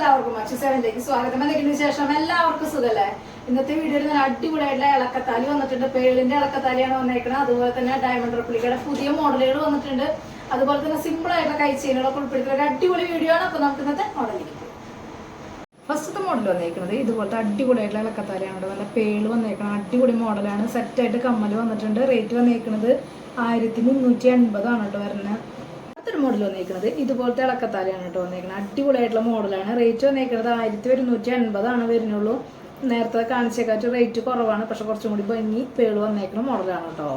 എല്ലാവർക്കും അക്ഷസേവനിലേക്ക് സ്വാഗതം. എന്തെങ്കിലും ശേഷം എല്ലാവർക്കും സുഖല്ലേ? ഇന്നത്തെ വീഡിയോയിൽ നല്ല അടിപൊളിയായിട്ടുള്ള ഇളക്കത്താലി വന്നിട്ടുണ്ട്. പേളിന്റെ ഇളക്കത്താലിയാണ് വന്നേക്കുന്നത്. അതുപോലെ തന്നെ ഡയമണ്ട് റെപ്ലിക്കയുടെ പുതിയ മോഡലുകൾ വന്നിട്ടുണ്ട്. അതുപോലെ തന്നെ സിമ്പിൾ ആയിട്ടുള്ള കൈ ചെയിനുകളൊക്കെ ഉൾപ്പെടുത്തിയ ഒരു അടിപൊളി വീഡിയോ ആണ്. അപ്പൊ നമുക്ക് ഇന്നത്തെ മോഡലിലേക്ക് പോകാം. ഫസ്റ്റത്തെ മോഡൽ വന്നേക്കുന്നത് ഇതുപോലത്തെ അടിപൊളിയായിട്ടുള്ള ഇളക്കത്താലിയാണ്. നല്ല പേള് വന്നേക്കണം, അടിപൊളി മോഡലാണ്. സെറ്റായിട്ട് കമ്മൽ വന്നിട്ടുണ്ട്. റേറ്റ് വന്നേക്കുന്നത് 1380 ആണ് കേട്ടോ വരുന്നത്. അടുത്തൊരു മോഡൽ വന്നേക്കുന്നത് ഇതുപോലത്തെ ഇളക്കത്താലിയാണ് കേട്ടോ വന്നേക്കുന്നത്. അടിപൊളിയായിട്ടുള്ള മോഡലാണ്. റേറ്റ് വന്നേക്കുന്നത് 1180 ആണ് വരുന്നുള്ളൂ. നേരത്തെ കാണിച്ചേക്കാറ്റ് റേറ്റ് കുറവാണ്, പക്ഷെ കുറച്ചും കൂടി ഭംഗി പേള് വന്നേക്കുന്ന മോഡലാണ് കേട്ടോ.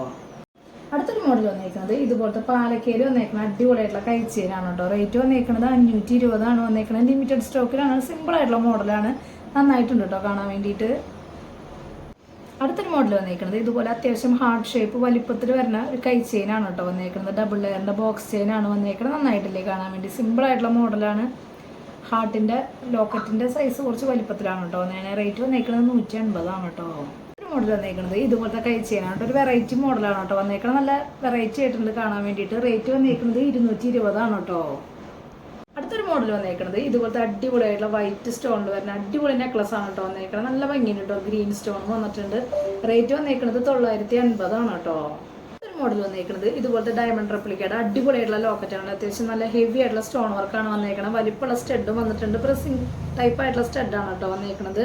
അടുത്തൊരു മോഡൽ വന്നേക്കുന്നത് ഇതുപോലത്തെ പാലക്കയിൽ വന്നേക്കുന്ന അടിപൊളിയായിട്ടുള്ള കൈച്ചേനാണ് കേട്ടോ. റേറ്റ് വന്നേക്കുന്നത് 520 ആണ് വന്നേക്കുന്നത്. ലിമിറ്റഡ് സ്റ്റോക്കിലാണ്. സിമ്പിളായിട്ടുള്ള മോഡലാണ്. നന്നായിട്ടുണ്ട് കേട്ടോ കാണാൻ വേണ്ടിയിട്ട്. അടുത്തൊരു മോഡൽ വന്നേക്കുന്നത് ഇതുപോലെ അത്യാവശ്യം ഹാർഡ് ഷേപ്പ് വലിപ്പത്തിൽ വരുന്ന ഒരു കൈ ചെയിനാണ് കേട്ടോ വന്നേക്കുന്നത്. ഡബിൾ ലെയറിൻ്റെ ബോക്സ് ചെയിനാണ് വന്നേക്കുന്നത്. നന്നായിട്ടില്ലേ കാണാൻ വേണ്ടി. സിമ്പിളായിട്ടുള്ള മോഡലാണ്. ഹാർട്ടിൻ്റെ ലോക്കറ്റിൻ്റെ സൈസ് കുറച്ച് വലിപ്പത്തിലാണ് കേട്ടോ വന്നേക്കുന്നത്. റേറ്റ് വന്നേക്കുന്നത് 180 ആണ് കേട്ടോ. ഒരു മോഡൽ വന്നേക്കുന്നത് ഇതുപോലത്തെ കൈ ചെയിനാണ് കേട്ടോ. ഒരു വെറൈറ്റി മോഡലാണ് കേട്ടോ വന്നേക്കുന്നത്. നല്ല വെറൈറ്റി ആയിട്ടുണ്ട് കാണാൻ വേണ്ടിയിട്ട്. റേറ്റ് വന്നേക്കുന്നത് 220 ആണ് കേട്ടോ. അടുത്തൊരു മോഡൽ വന്നേക്കുന്നത് ഇതുപോലത്തെ അടിപൊളിയായിട്ടുള്ള വൈറ്റ് സ്റ്റോണിൽ വരുന്ന അടിപൊളി നെക്ലസ് ആണ് കേട്ടോ വന്നേക്കുന്നത്. നല്ല ഭംഗിയുണ്ട് കേട്ടോ. ഗ്രീൻ സ്റ്റോൺ വന്നിട്ടുണ്ട്. റേറ്റ് വന്നേക്കുന്നത് 980 ആണ് കേട്ടോ. ഒരു മോഡൽ വന്നേക്കുന്നത് ഇതുപോലത്തെ ഡയമണ്ട് റെപ്ലിക്കയുടെ അടിപൊളിയായിട്ടുള്ള ലോക്കറ്റാണ്. അത്യാവശ്യം നല്ല ഹെവി ആയിട്ടുള്ള സ്റ്റോൺ വർക്കാണ് വന്നേക്കുന്നത്. വലിപ്പമുള്ള സ്റ്റഡും വന്നിട്ടുണ്ട്. പ്രസിംഗ് ടൈപ്പ് ആയിട്ടുള്ള സ്റ്റഡാണ് കേട്ടോ വന്നേക്കുന്നത്.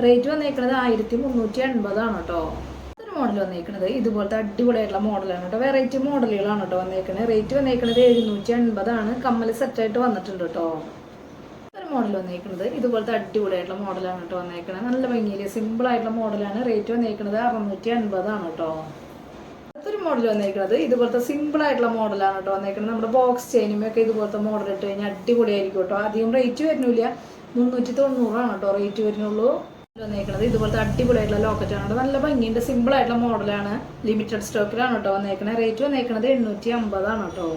റേറ്റ് വന്നേക്കുന്നത് 1380 ആണ് കേട്ടോ. മോഡൽ വന്നേക്കുന്നത് ഇതുപോലത്തെ അടിപൊളിയായിട്ടുള്ള മോഡലാണ് കേട്ടോ. വെറൈറ്റി മോഡലുകളാണ് കേട്ടോ വന്നേക്കുന്നത്. റേറ്റ് വന്നേക്കുന്നത് 780 ആണ്. കമ്മൽ സെറ്റായിട്ട് വന്നിട്ടുണ്ട് കേട്ടോ. ഒരു മോഡൽ വന്നേക്കുന്നത് ഇതുപോലത്തെ അടിപൊളിയായിട്ടുള്ള മോഡലാണ് കേട്ടോ വന്നേക്കുന്നത്. നല്ല ഭംഗിയിൽ സിമ്പിൾ ആയിട്ടുള്ള മോഡലാണ്. റേറ്റ് വന്നേക്കുന്നത് 680 ആണ് കേട്ടോ. അടുത്തൊരു മോഡൽ വന്നേക്കുന്നത് ഇതുപോലത്തെ സിമ്പിൾ ആയിട്ടുള്ള മോഡലാണ് കേട്ടോ വന്നേക്കുന്നത്. നമ്മുടെ ബോക്സ് ചെയിനുമൊക്കെ ഇതുപോലത്തെ മോഡൽ ഇട്ട് കഴിഞ്ഞാൽ അടിപൊളിയായിരിക്കും കേട്ടോ. അധികം റേറ്റ് വരുന്നില്ല. 390 ആണ് കേട്ടോ റേറ്റ് വരുന്നുള്ളൂ. വന്നേക്കുന്നത് ഇതുപോലത്തെ അടിപൊളിയായിട്ടുള്ള ലോക്കറ്റാണ്. നല്ല ഭംഗിയുണ്ട്. സിമ്പിൾ ആയിട്ടുള്ള മോഡലാണ്. ലിമിറ്റഡ് സ്റ്റോക്കിലാണ് കേട്ടോ വന്നേക്കുന്നത്. റേറ്റ് വന്നേക്കുന്നത് 850 ആണ് കേട്ടോ.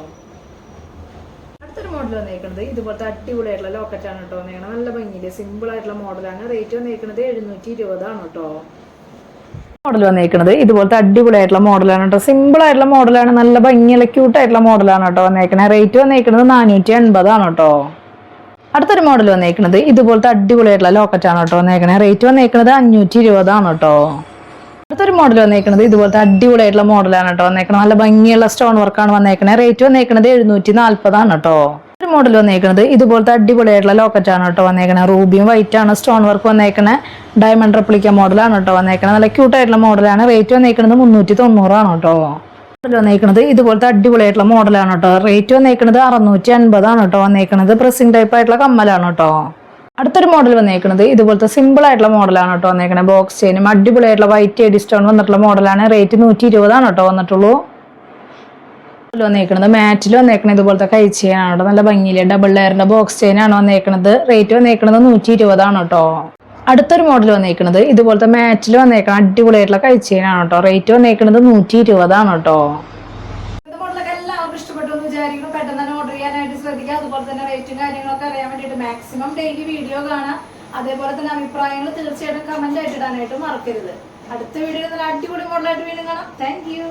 അടുത്തൊരു മോഡൽ വന്നേക്കുന്നത് ഇതുപോലത്തെ അടിപൊളിയായിട്ടുള്ള ലോക്കറ്റാണ് കേട്ടോ വന്നേക്കുന്നത്. നല്ല ഭംഗിയില് സിമ്പിൾ ആയിട്ടുള്ള മോഡലാണ്. റേറ്റ് വന്നേക്കുന്നത് 720 ആണ് കേട്ടോ. മോഡൽ വന്നേക്കുന്നത് ഇതുപോലത്തെ അടിപൊളിയായിട്ടുള്ള മോഡലാണ് കേട്ടോ. സിമ്പിൾ ആയിട്ടുള്ള മോഡലാണ്. നല്ല ഭംഗിയുള്ള ക്യൂട്ടായിട്ടുള്ള മോഡലാണ് കേട്ടോ വന്നേക്കുന്നത്. റേറ്റ് വന്നേക്കുന്നത് 480 ആണ് കേട്ടോ. അടുത്തൊരു മോഡൽ വന്നേക്കുന്നത് ഇതുപോലത്തെ അടിപൊളിയായിട്ടുള്ള ലോക്കറ്റാണ് കേട്ടോ വന്നേക്കുന്നത്. റേറ്റ് വന്നേക്കുന്നത് 520 ആണ് കേട്ടോ. അടുത്തൊരു മോഡൽ വന്നേക്കുന്നത് ഇതുപോലത്തെ അടിപൊളിയായിട്ടുള്ള മോഡലാണ് കേട്ടോ വന്നേക്കുന്നത്. നല്ല ഭംഗിയുള്ള സ്റ്റോൺ വർക്കാണ് വന്നേക്കുന്നത്. റേറ്റ് വന്നേക്കുന്നത് 740 ആണ് കേട്ടോ. ഒരു മോഡൽ വന്നേക്കുന്നത് ഇതുപോലത്തെ അടിപൊളിയായിട്ടുള്ള ലോക്കറ്റാണ് കേട്ടോ വന്നേക്കുന്നത്. റൂബിയും വൈറ്റ് ആണ് സ്റ്റോൺ വർക്ക് വന്നേക്കുന്നത്. ഡയമണ്ട് റെപ്ലിക്ക മോഡലാണ് കേട്ടോ വന്നേക്കുന്നത്. നല്ല ക്യൂട്ടായിട്ടുള്ള മോഡലാണ്. റേറ്റ് വന്നേക്കുന്നത് 390 ആണ് കേട്ടോ. മോഡൽ വന്നേക്കുന്നത് ഇതുപോലത്തെ അടിപൊളിയായിട്ടുള്ള മോഡലാണ് കേട്ടോ. റേറ്റ് വന്നേക്കുന്നത് 650 ആണ് കേട്ടോ വന്നേക്കുന്നത്. പ്രസിംഗ് ടൈപ്പ് ആയിട്ടുള്ള കമ്മലാണ് കേട്ടോ. അടുത്തൊരു മോഡൽ വന്നേക്കുന്നത് ഇതുപോലത്തെ സിമ്പിൾ ആയിട്ടുള്ള മോഡലാണ് കേട്ടോ വന്നേക്കുന്നത്. ബോക്സ് ചെയിനും അടിപൊളിയായിട്ടുള്ള വൈറ്റ് എഡി സ്റ്റോൺ വന്നിട്ടുള്ള മോഡലാണ്. റേറ്റ് 120 ആണ് കേട്ടോ വന്നിട്ടുള്ളൂ. വന്നേക്കുന്നത് മാറ്റിൽ വന്നേക്കുന്നത് ഇതുപോലത്തെ കൈ ചെയിനാണ് കേട്ടോ. നല്ല ഭംഗിയില് ഡബിൾ ലെയറിന്റെ ബോക്സ് ചെയിനാണ് വന്നേക്കുന്നത്. റേറ്റ് വന്നേക്കുന്നത് 120 ആണ് കേട്ടോ. അടുത്തൊരു മോഡൽ വന്നേക്കുന്നത് ഇതുപോലത്തെ മാറ്റിൽ വന്നേക്കണം അടിപൊളിയായിട്ടുള്ള കൈ ചെയിനാണ് കേട്ടോ. റേറ്റ് വന്നേക്കുന്നത് 120 ആണ് കേട്ടോ. മോഡലൊക്കെ എല്ലാവർക്കും ഇഷ്ടപ്പെട്ടു എന്ന് വിചാരിക്കുന്നു. പെട്ടെന്ന് തന്നെ ഓർഡർ ചെയ്യാനായിട്ട് ശ്രദ്ധിക്കുക. അതുപോലെ തന്നെ റേറ്റും കാര്യങ്ങളൊക്കെ അറിയാൻ വേണ്ടിയിട്ട് മാക്സിമം ഡെയിലി വീഡിയോ കാണാം. അതേപോലെ തന്നെ അഭിപ്രായങ്ങൾ തീർച്ചയായിട്ടും കമന്റ് ആയിട്ട് ഇടാനായിട്ട് മറക്കരുത്. അടുത്ത വീഡിയോയിൽ നല്ല അടിപൊളി മോഡലായിട്ട് വീണ്ടും കാണാം. Thank you.